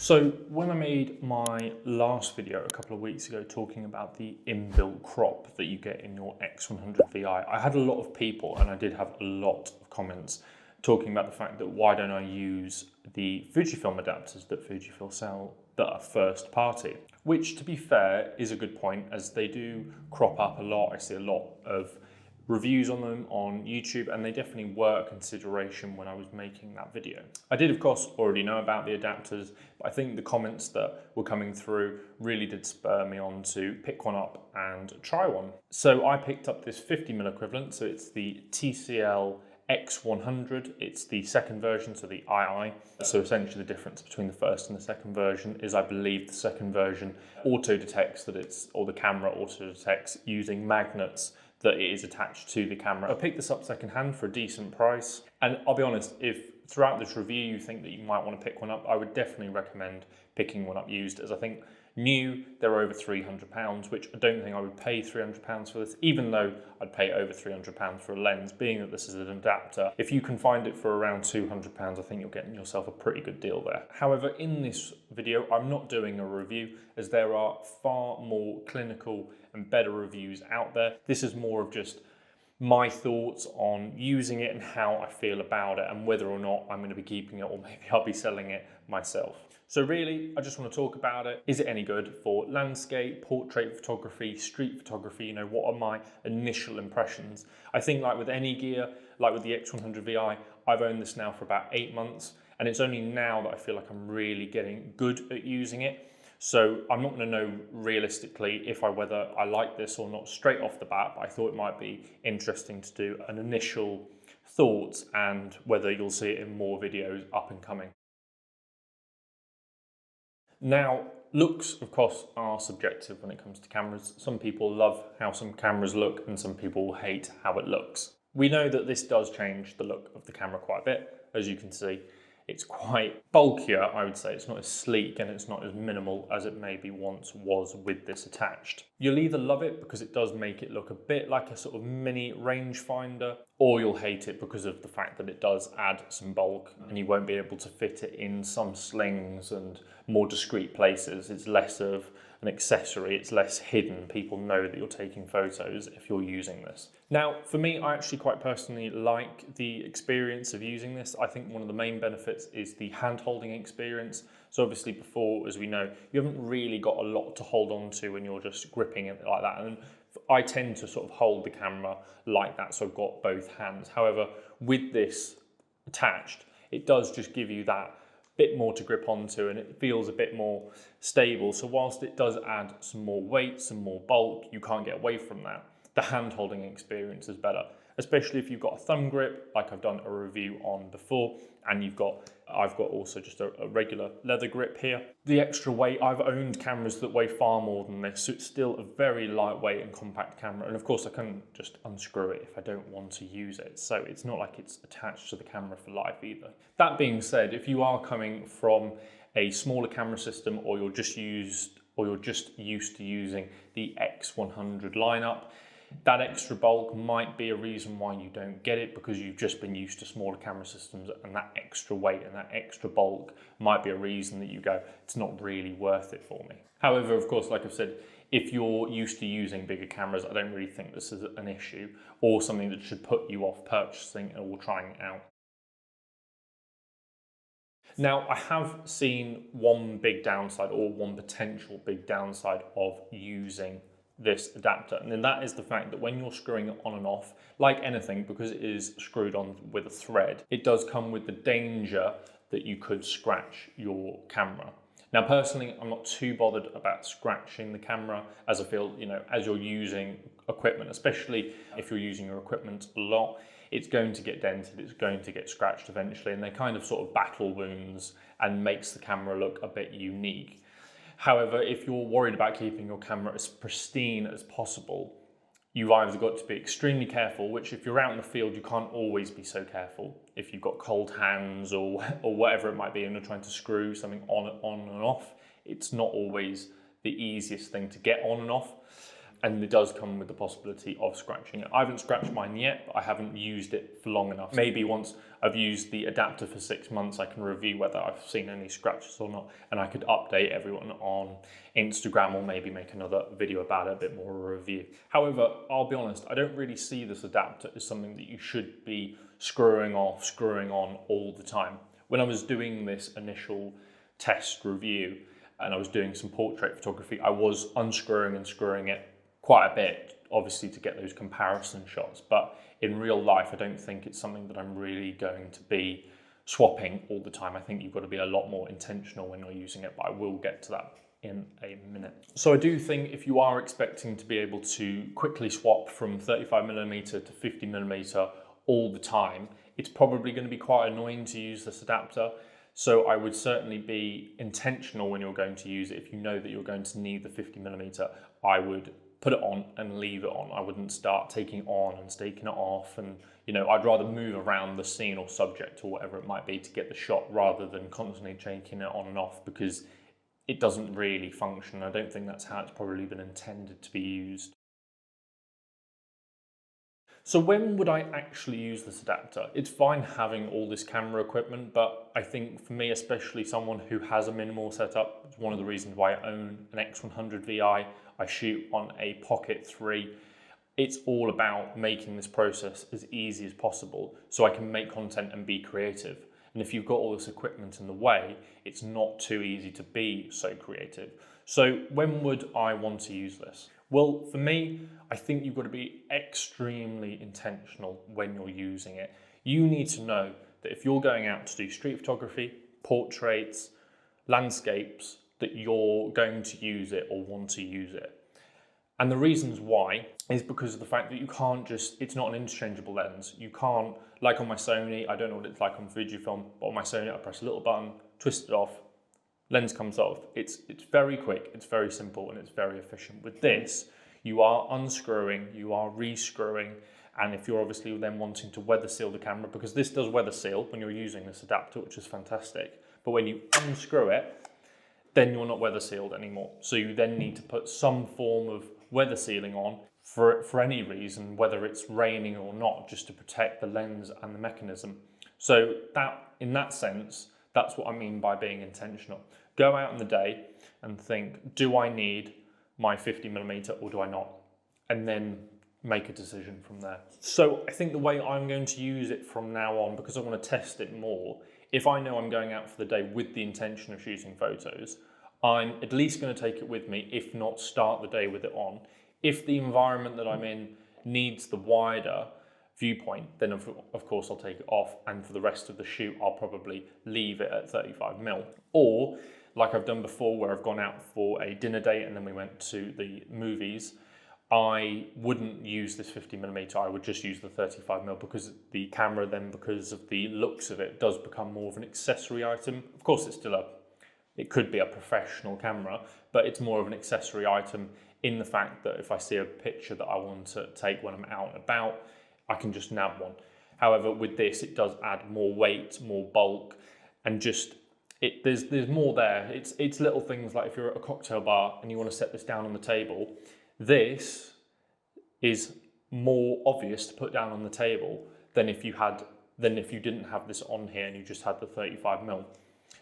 So when I made my last video a couple of weeks ago talking about the inbuilt crop that you get in your X100VI, I had a lot of people, and I did have a lot of comments talking about the fact that why don't I use the Fujifilm adapters that Fujifilm sell that are first party, which to be fair is a good point, as they do crop up a lot. I see a lot of reviews on them on YouTube, and they definitely were a consideration when I was making that video. I did of course already know about the adapters, but I think the comments that were coming through really did spur me on to pick one up and try one. So I picked up this 50mm equivalent, so it's the TCL-X100. It's the second version, so the II. So essentially the difference between the first and the second version is I believe the second version auto detects that it's, or the camera auto detects using magnets that it is attached to the camera. I picked this up secondhand for a decent price, and I'll be honest, if throughout this review you think that you might want to pick one up, I would definitely recommend picking one up used, as I think new they're over £300, which I don't think I would pay £300 for this, even though I'd pay over £300 for a lens, being that this is an adapter. If you can find it for around £200, I think you're getting yourself a pretty good deal there. However, in this video, I'm not doing a review, as there are far more clinical and better reviews out there. This is more of just my thoughts on using it and how I feel about it, and whether or not I'm going to be keeping it, or maybe I'll be selling it myself. So really, I just want to talk about it. Is it any good for landscape, portrait photography, street photography? You know, what are my initial impressions? I think like with any gear, like with the X100VI, I've owned this now for about 8 months, and it's only now that I feel like I'm really getting good at using it. So I'm not going to know realistically whether I like this or not straight off the bat, but I thought it might be interesting to do an initial thoughts and whether you'll see it in more videos up and coming. Now, looks, of course, are subjective when it comes to cameras. Some people love how some cameras look and some people hate how it looks. We know that this does change the look of the camera quite a bit. As you can see, it's quite bulkier, I would say. It's not as sleek and it's not as minimal as it maybe once was with this attached. You'll either love it because it does make it look a bit like a sort of mini rangefinder, or you'll hate it because of the fact that it does add some bulk and you won't be able to fit it in some slings and more discreet places. It's less of an accessory, it's less hidden. People know that you're taking photos if you're using this. Now, for me, I actually quite personally like the experience of using this. I think one of the main benefits is the hand-holding experience. So obviously before, as we know, you haven't really got a lot to hold on to when you're just gripping it like that. And I tend to sort of hold the camera like that, so I've got both hands. However, with this attached, it does just give you that bit more to grip onto, and it feels a bit more stable. So whilst it does add some more weight, some more bulk, you can't get away from that. The hand-holding experience is better, especially if you've got a thumb grip, like I've done a review on before, and I've got also just a regular leather grip here. The extra weight, I've owned cameras that weigh far more than this, so it's still a very lightweight and compact camera. And of course I can just unscrew it if I don't want to use it. So it's not like it's attached to the camera for life either. That being said, if you are coming from a smaller camera system, or you're just used to using the X100 lineup, that extra bulk might be a reason why you don't get it, because you've just been used to smaller camera systems, and that extra weight and that extra bulk might be a reason that you go, it's not really worth it for me. However, of course, like I've said, if you're used to using bigger cameras, I don't really think this is an issue or something that should put you off purchasing or trying it out. Now, I have seen one big downside, or one potential big downside of using this adapter, and then that is the fact that when you're screwing it on and off, like anything, because it is screwed on with a thread, it does come with the danger that you could scratch your camera. Now, personally, I'm not too bothered about scratching the camera, as I feel, you know, as you're using equipment, especially if you're using your equipment a lot, it's going to get dented, it's going to get scratched eventually, and they kind of sort of battle wounds and makes the camera look a bit unique. However, if you're worried about keeping your camera as pristine as possible, you've either got to be extremely careful, which if you're out in the field, you can't always be so careful. If you've got cold hands or whatever it might be, and you're trying to screw something on and off, it's not always the easiest thing to get on and off. and it does come with the possibility of scratching it. I haven't scratched mine yet, but I haven't used it for long enough. Maybe once I've used the adapter for 6 months, I can review whether I've seen any scratches or not, and I could update everyone on Instagram or maybe make another video about it, a bit more of a review. However, I'll be honest, I don't really see this adapter as something that you should be screwing off, screwing on all the time. When I was doing this initial test review and I was doing some portrait photography, I was unscrewing and screwing it quite a bit, obviously to get those comparison shots, but in real life I don't think it's something that I'm really going to be swapping all the time. I think you've got to be a lot more intentional when you're using it, but I will get to that in a minute. So I do think if you are expecting to be able to quickly swap from 35mm to 50mm all the time, it's probably going to be quite annoying to use this adapter. So I would certainly be intentional when you're going to use it. If you know that you're going to need the 50mm, I would put it on and leave it on. I wouldn't start taking it on and taking it off, and I'd rather move around the scene or subject or whatever it might be to get the shot rather than constantly taking it on and off, because it doesn't really function. I don't think that's how it's probably been intended to be used. So when would I actually use this adapter? It's fine having all this camera equipment, but I think for me, especially someone who has a minimal setup, it's one of the reasons why I own an X100VI. I shoot on a Pocket 3. It's all about making this process as easy as possible so I can make content and be creative. And if you've got all this equipment in the way, it's not too easy to be so creative. So when would I want to use this? Well, for me, I think you've got to be extremely intentional when you're using it. You need to know that if you're going out to do street photography, portraits, landscapes, that you're going to use it or want to use it. And the reasons why is because of the fact that you can't just, it's not an interchangeable lens. You can't, like on my Sony, I don't know what it's like on Fujifilm, but on my Sony, I press a little button, twist it off, lens comes off. It's very quick, it's very simple, and it's very efficient. With this, you are unscrewing, you are re-screwing, and if you're obviously then wanting to weather seal the camera, because this does weather seal when you're using this adapter, which is fantastic, but when you unscrew it, then you're not weather sealed anymore. So you then need to put some form of weather sealing on for any reason, whether it's raining or not, just to protect the lens and the mechanism. So that, in that sense, that's what I mean by being intentional. Go out in the day and think, do I need my 50mm or do I not? And then make a decision from there. So I think the way I'm going to use it from now on, because I want to test it more, if I know I'm going out for the day with the intention of shooting photos, I'm at least going to take it with me, if not start the day with it on. If the environment that I'm in needs the wider viewpoint, then of course I'll take it off, and for the rest of the shoot I'll probably leave it at 35mm. Or, like I've done before, where I've gone out for a dinner date and then we went to the movies, I wouldn't use this 50mm, I would just use the 35mm, because the camera then, because of the looks of it, does become more of an accessory item. Of course it could be a professional camera, but it's more of an accessory item in the fact that if I see a picture that I want to take when I'm out and about, I can just nab one. However, with this, it does add more weight, more bulk, and just, there's more there. It's little things like if you're at a cocktail bar and you want to set this down on the table, this is more obvious to put down on the table than if you didn't have this on here and you just had the 35mm.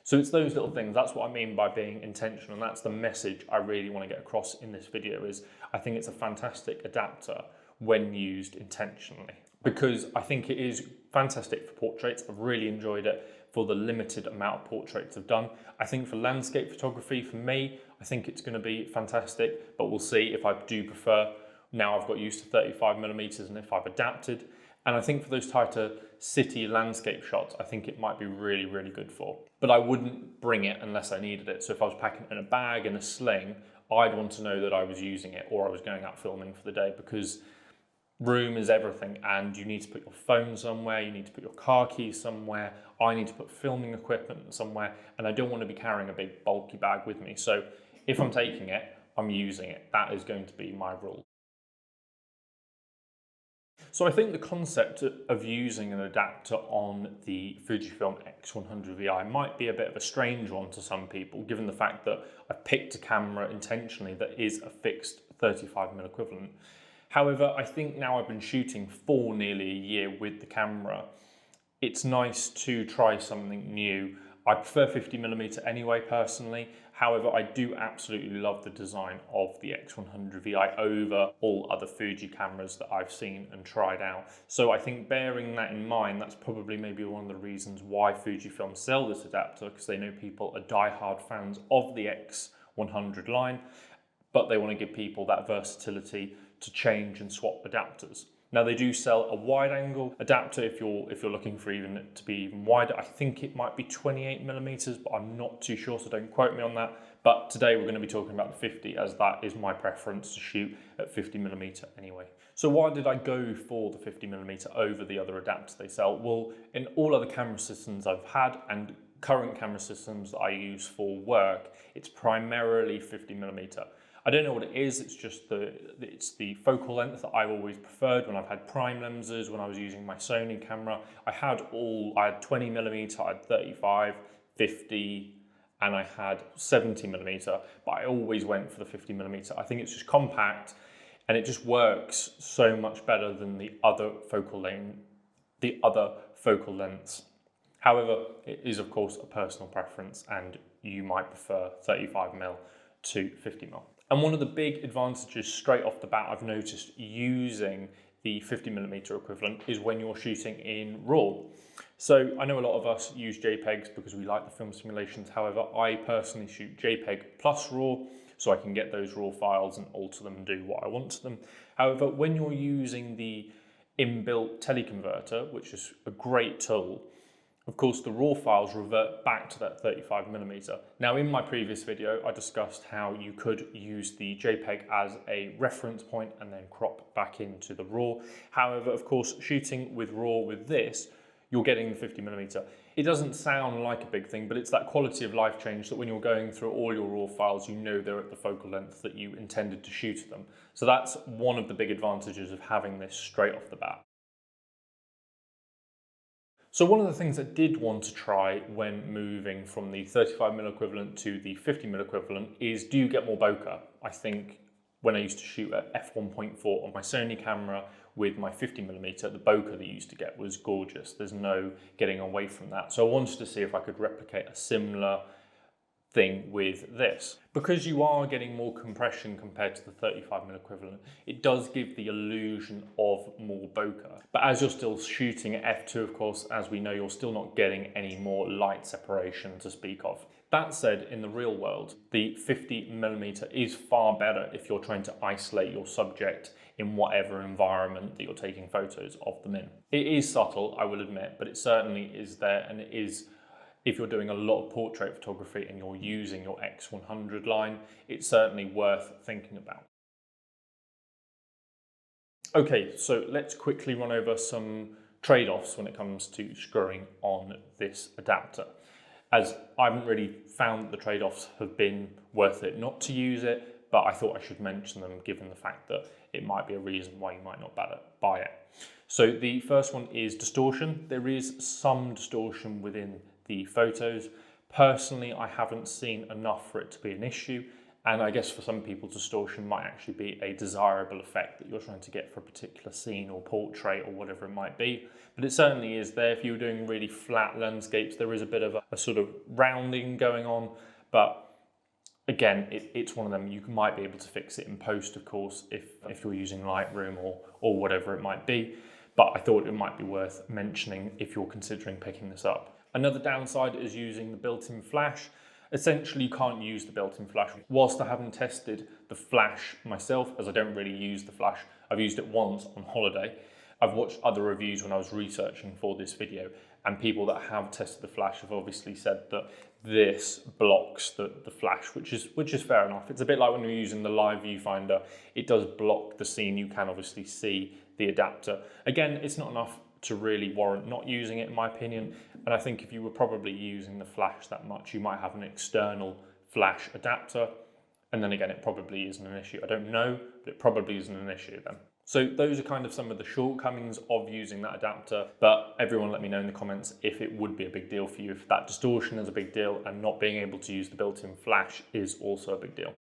So it's those little things. That's what I mean by being intentional, and that's the message I really want to get across in this video. Is I think it's a fantastic adapter when used intentionally, because I think it is fantastic for portraits. I've really enjoyed it for the limited amount of portraits I've done. I think for landscape photography, for me, I think it's going to be fantastic, but we'll see if I do prefer. Now I've got used to 35mm and if I've adapted. And I think for those tighter city landscape shots, I think it might be really, really good for. But I wouldn't bring it unless I needed it. So if I was packing it in a bag, in a sling, I'd want to know that I was using it or I was going out filming for the day, because room is everything, and you need to put your phone somewhere, you need to put your car keys somewhere, I need to put filming equipment somewhere, and I don't want to be carrying a big bulky bag with me. So if I'm taking it, I'm using it. That is going to be my rule. So I think the concept of using an adapter on the Fujifilm X100VI might be a bit of a strange one to some people, given the fact that I've picked a camera intentionally that is a fixed 35mm equivalent. However, I think now I've been shooting for nearly a year with the camera, it's nice to try something new. I prefer 50mm anyway, personally. However, I do absolutely love the design of the X100VI over all other Fuji cameras that I've seen and tried out. So I think bearing that in mind, that's probably maybe one of the reasons why Fujifilm sell this adapter, because they know people are die-hard fans of the X100 line, but they want to give people that versatility to change and swap adapters. Now they do sell a wide angle adapter if you're looking for it to be even wider. I think it might be 28mm, but I'm not too sure, so don't quote me on that. But today we're going to be talking about the 50, as that is my preference to shoot at 50mm anyway. So why did I go for the 50mm over the other adapters they sell? Well, in all other camera systems I've had and current camera systems that I use for work, it's primarily 50mm. I don't know what it is, it's just it's the focal length that I've always preferred when I've had prime lenses, when I was using my Sony camera. I had 20mm, I had 35, 50, and I had 70mm, but I always went for the 50mm. I think it's just compact and it just works so much better than the other focal lengths. However, it is of course a personal preference and you might prefer 35mm to 50mm. And one of the big advantages straight off the bat I've noticed using the 50mm equivalent is when you're shooting in RAW. So I know a lot of us use JPEGs because we like the film simulations. However, I personally shoot JPEG plus RAW, so I can get those RAW files and alter them and do what I want to them. However, when you're using the inbuilt teleconverter, which is a great tool, of course, the RAW files revert back to that 35mm. Now, in my previous video, I discussed how you could use the JPEG as a reference point and then crop back into the RAW. However, of course, shooting with RAW with this, you're getting the 50mm. It doesn't sound like a big thing, but it's that quality of life change that when you're going through all your RAW files, you know they're at the focal length that you intended to shoot at them. So that's one of the big advantages of having this straight off the bat. So one of the things I did want to try when moving from the 35mm equivalent to the 50mm equivalent is, do you get more bokeh? I think when I used to shoot at f1.4 on my Sony camera with my 50mm, the bokeh that you used to get was gorgeous. There's no getting away from that. So I wanted to see if I could replicate a similar thing with this. Because you are getting more compression compared to the 35mm equivalent, it does give the illusion of more bokeh. But as you're still shooting at f2, of course, as we know, you're still not getting any more light separation to speak of. That said, in the real world, the 50mm is far better if you're trying to isolate your subject in whatever environment that you're taking photos of them in. It is subtle, I will admit, but it certainly is there, and it is, if you're doing a lot of portrait photography and you're using your X100 line, it's certainly worth thinking about. Okay, so let's quickly run over some trade-offs when it comes to screwing on this adapter, as I haven't really found that the trade-offs have been worth it not to use it, but I thought I should mention them given the fact that it might be a reason why you might not buy it. So the first one is distortion. There is some distortion within the photos. Personally, I haven't seen enough for it to be an issue, and I guess for some people distortion might actually be a desirable effect that you're trying to get for a particular scene or portrait or whatever it might be. But it certainly is there. If you're doing really flat landscapes, there is a bit of a sort of rounding going on, but again, it's one of them. You might be able to fix it in post, of course, if you're using Lightroom or whatever it might be. But I thought it might be worth mentioning if you're considering picking this up. Another downside is using the built-in flash. Essentially, you can't use the built-in flash. Whilst I haven't tested the flash myself, as I don't really use the flash, I've used it once on holiday. I've watched other reviews when I was researching for this video, and people that have tested the flash have obviously said that this blocks the flash, which is fair enough. It's a bit like when you're using the live viewfinder. It does block the scene. You can obviously see the adapter. Again, it's not enough to really warrant not using it, in my opinion. And I think if you were probably using the flash that much, you might have an external flash adapter. And then again, it probably isn't an issue. I don't know, but it probably isn't an issue then. So those are kind of some of the shortcomings of using that adapter, but everyone let me know in the comments if it would be a big deal for you, if that distortion is a big deal and not being able to use the built-in flash is also a big deal.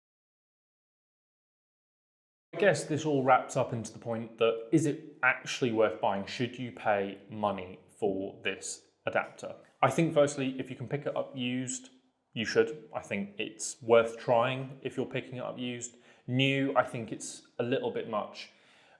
I guess this all wraps up into the point that, is it actually worth buying? Should you pay money for this adapter? I think firstly, if you can pick it up used, you should. I think it's worth trying if you're picking it up used. New, I think it's a little bit much,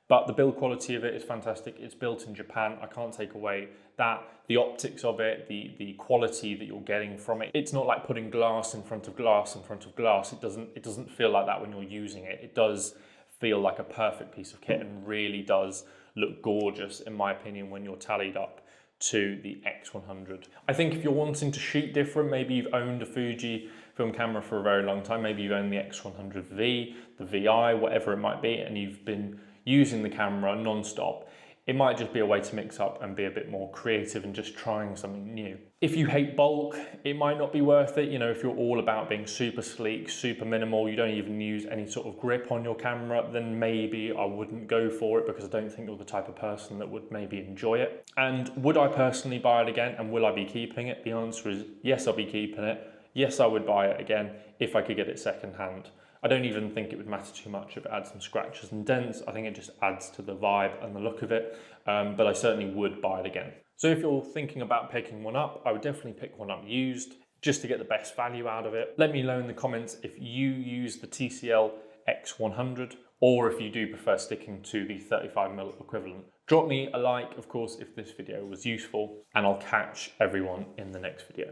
but the build quality of it is fantastic. It's built in Japan. I can't take away that. The optics of it, the quality that you're getting from it. It's not like putting glass in front of glass in front of glass. It doesn't feel like that when you're using it. It does feel like a perfect piece of kit and really does look gorgeous, in my opinion, when you're tallied up to the X100. I think if you're wanting to shoot different, maybe you've owned a Fujifilm camera for a very long time, maybe you own the X100V, the VI, whatever it might be, and you've been using the camera non-stop, it might just be a way to mix up and be a bit more creative and just trying something new. If you hate bulk, it might not be worth it. You know, if you're all about being super sleek, super minimal, you don't even use any sort of grip on your camera, then maybe I wouldn't go for it, because I don't think you're the type of person that would maybe enjoy it. And would I personally buy it again, and will I be keeping it? The answer is yes, I'll be keeping it. Yes, I would buy it again if I could get it secondhand. I don't even think it would matter too much if it had some scratches and dents. I think it just adds to the vibe and the look of it, but I certainly would buy it again. So if you're thinking about picking one up, I would definitely pick one up used, just to get the best value out of it. Let me know in the comments if you use the TCL-X100, or if you do prefer sticking to the 35mm equivalent. Drop me a like, of course, if this video was useful, and I'll catch everyone in the next video.